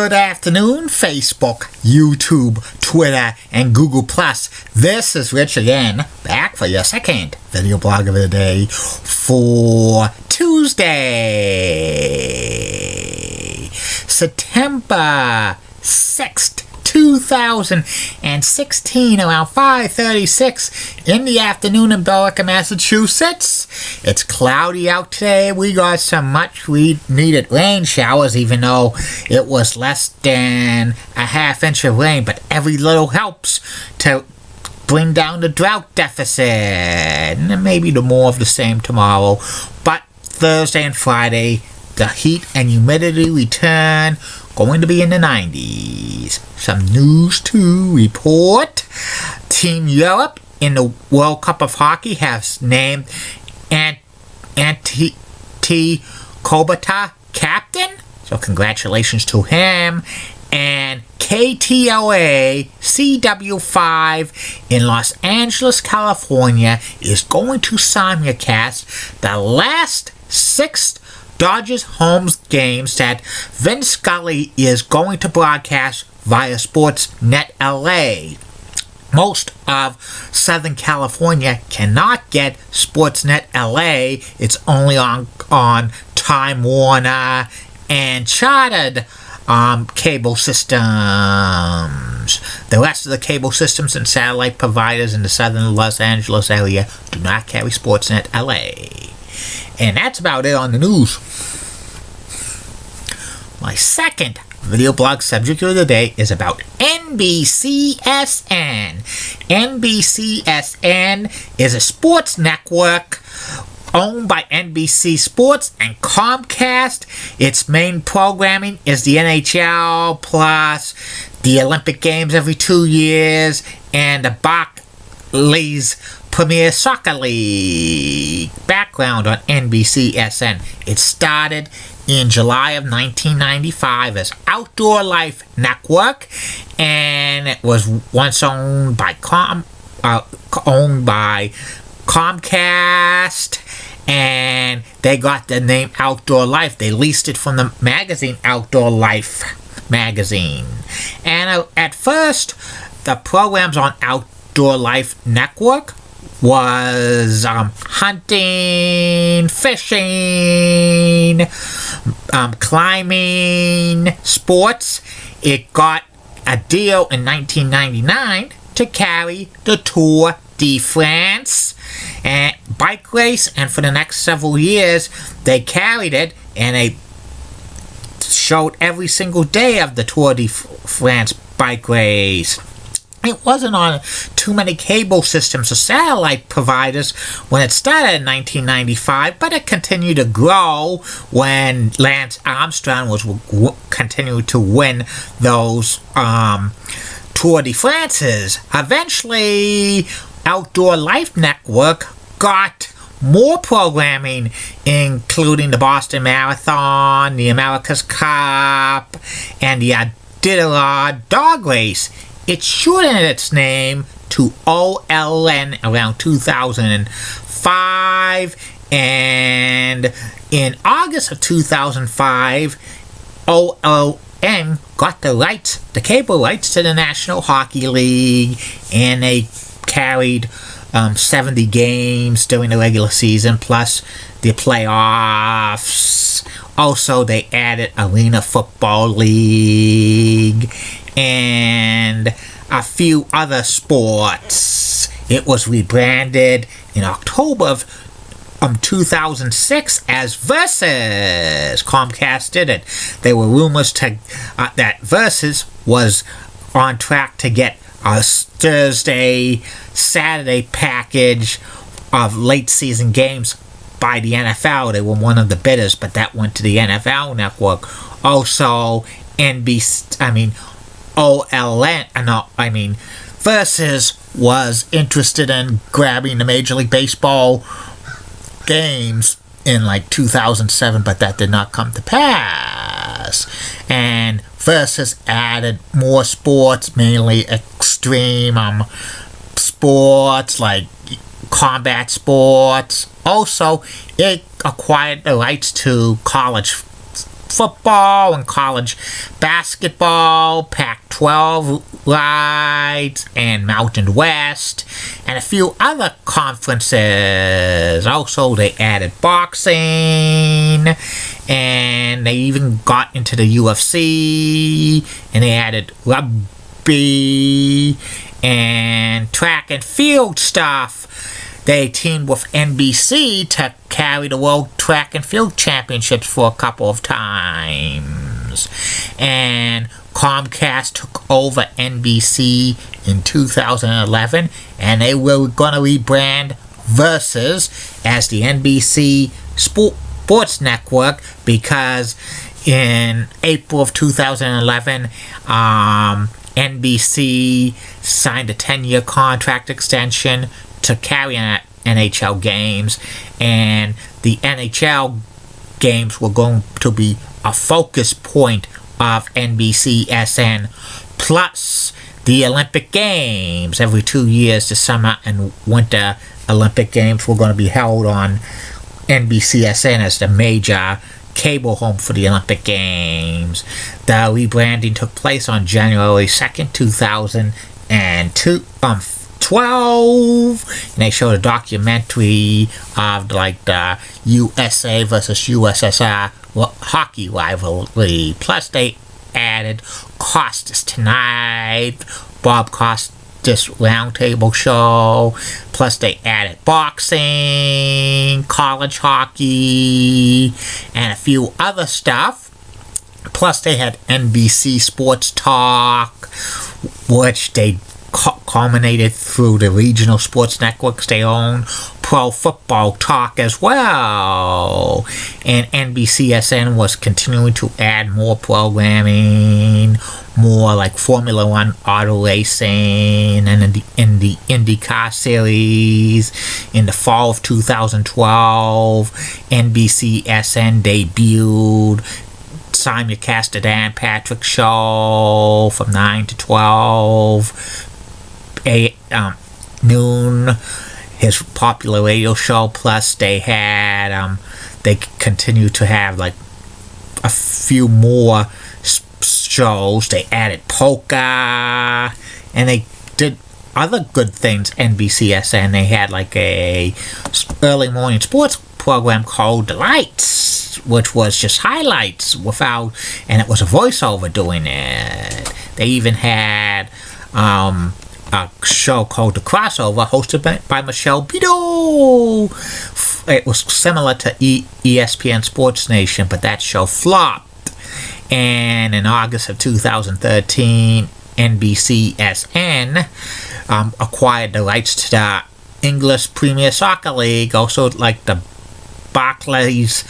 Good afternoon, Facebook, YouTube, Twitter, and Google+. This is Rich again, back for your second video blog of the day for Tuesday, September 6th, 2016, around 5:36 in the afternoon in Billerica, Massachusetts. It's cloudy out today. We got some much needed rain showers, even though it was less than a half-inch of rain, but every little helps to bring down the drought deficit, and maybe more of the same tomorrow. But Thursday and Friday, the heat and humidity return, going to be in the 90s. Some news to report. Team Europe in the World Cup of Hockey has named Antti Kobata captain. So congratulations to him. And KTLA CW5 in Los Angeles, California is going to simulcast the last 6 Dodgers home games that Vince Scully is going to broadcast via Sportsnet LA. Most of Southern California cannot get Sportsnet LA. It's only on Time Warner and chartered cable systems. The rest of the cable systems and satellite providers in the southern Los Angeles area do not carry Sportsnet LA. And that's about it on the news. My second video blog subject of the day is about nbcsn. nbcsn is a sports network owned by NBC Sports and Comcast. Its main programming is the NHL plus the Olympic Games every 2 years and the Barclays Premier Soccer League. Background on nbcsn. It started in July of 1995 as Outdoor Life Network, and it was once owned by Comcast, and they got the name Outdoor Life. They leased it from the magazine Outdoor Life magazine. And at first, the programs on Outdoor Life Network was hunting, fishing, climbing, sports. It got a deal in 1999 to carry the Tour de France and bike race, and for the next several years they carried it, and they showed every single day of the Tour de France bike race. It wasn't on too many cable systems or satellite providers when it started in 1995, but it continued to grow when Lance Armstrong was continued to win those Tour de France's. Eventually, Outdoor Life Network got more programming, including the Boston Marathon, the America's Cup, and the Iditarod Dog Race. It shortened its name to OLN around 2005, and in August of 2005, OLN got the cable rights to the National Hockey League, and they carried 70 games during the regular season, plus the playoffs. Also, they added Arena Football League and a few other sports. It was rebranded in October of 2006 as Versus. Comcast did it. There were rumors that Versus was on track to get a Thursday, Saturday package of late season games by the NFL. They were one of the bidders, but that went to the NFL network. Also, Versus was interested in grabbing the Major League Baseball games in like 2007, but that did not come to pass. And Versus added more sports, mainly extreme sports like combat sports. Also, it acquired the rights to college football and college basketball, Pac-12 rights, and Mountain West, and a few other conferences. Also, they added boxing, and they even got into the UFC, and they added rugby and track and field stuff. They teamed with NBC to carry the World Track and Field Championships for a couple of times. And Comcast took over NBC in 2011, and they were going to rebrand Versus as the NBC Sports Network, because in April of 2011, NBC signed a 10-year contract extension to carry NHL games, and the NHL games were going to be a focus point of NBCSN, plus the Olympic Games. Every 2 years, the summer and winter Olympic Games were going to be held on NBCSN as the major cable home for the Olympic Games. The rebranding took place on January 2nd, 2012, and they showed a documentary of the USA versus USSR hockey rivalry. Plus, they added Costas Tonight, Bob Costas Roundtable Show. Plus, they added boxing, college hockey, and a few other stuff. Plus, they had NBC Sports Talk, which they culminated through the regional sports networks they own, Pro Football Talk as well. And NBCSN was continuing to add more programming, more like Formula One auto racing, and in the IndyCar series. In the fall of 2012, NBCSN debuted Simon Castellan Patrick Show from 9 to 12 noon, his popular radio show. Plus, they had they continued to have a few more shows. They added polka, and they did other good things. NBCSN, they had a early morning sports program called The Lights, which was just highlights and it was a voiceover doing it. They even had a show called The Crossover, hosted by Michelle Bito. It was similar to ESPN Sports Nation, but that show flopped. And in August of 2013, NBCSN acquired the rights to the English Premier Soccer League, also the Barclays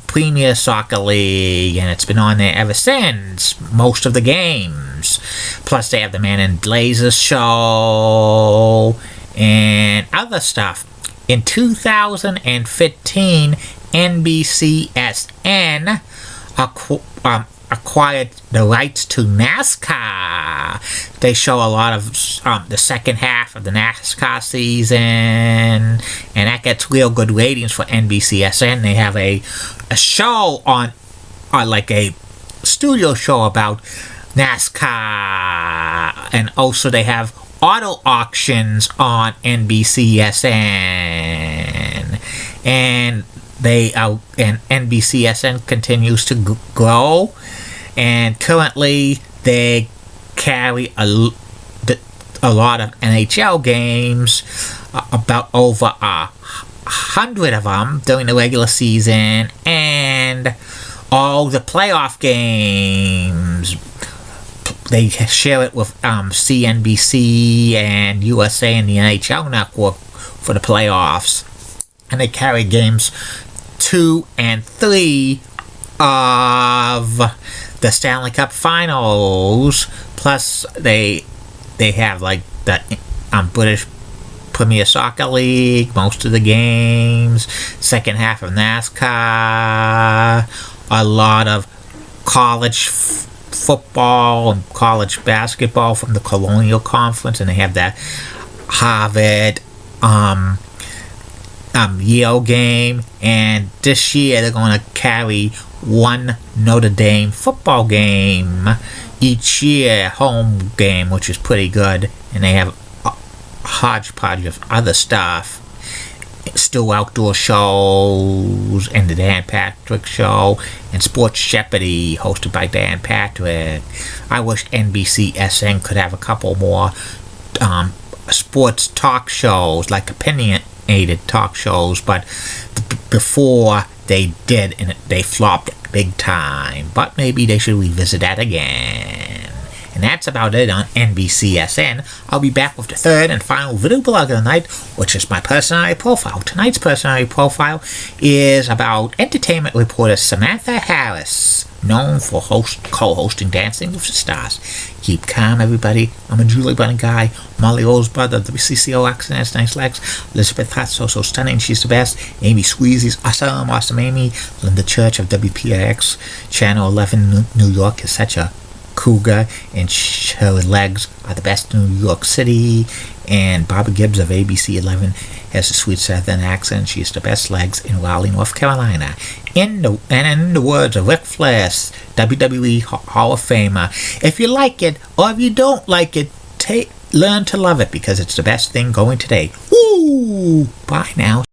Premier Soccer League, and it's been on there ever since, most of the games. Plus, they have the Man in Blazers show and other stuff. In 2015, NBCSN acquired the rights to NASCAR. They show a lot of the second half of the NASCAR season, and that gets real good ratings for NBCSN. They have a show on a studio show about NASCAR, and also they have auto auctions on NBCSN, and NBCSN continues to grow, and currently they carry a lot of NHL games, about over 100 of them during the regular season, and all the playoff games. They share it with CNBC and USA and the NHL Network for the playoffs. And they carry games 2 and 3 of the Stanley Cup Finals. Plus, they have the British Premier Soccer League, most of the games, second half of NASCAR, a lot of college football and college basketball from the Colonial Conference, and they have that Harvard Yale game, and this year they're going to carry one Notre Dame football game each year, home game, which is pretty good, and they have a hodgepodge of other stuff. Still outdoor shows, and the Dan Patrick Show, and Sports Jeopardy, hosted by Dan Patrick. I wish nbcsn could have a couple more sports talk shows, like opinionated talk shows, but before they did, and they flopped big time. But maybe they should revisit that again. And that's about it on nbcsn. I'll be back with the third and final video blog of the night, which is my personality profile. Tonight's personality profile is about entertainment reporter Samantha Harris, known for co-hosting Dancing with the Stars. Keep calm, everybody. I'm a Julie Bunny guy. Molly Rosebud of WCCO accent has nice legs. Elizabeth Hart, so stunning, she's the best. Amy Squeezy's awesome Amy. Linda Church of WPIX Channel 11 New York is such a cougar, and her legs are the best in New York City. And Barbara Gibbs of ABC 11 has a sweet southern accent. She has the best legs in Raleigh, North Carolina. In the words of Ric Flair, WWE Hall of Famer, if you like it or if you don't like it, learn to love it, because it's the best thing going today. Woo! Bye now.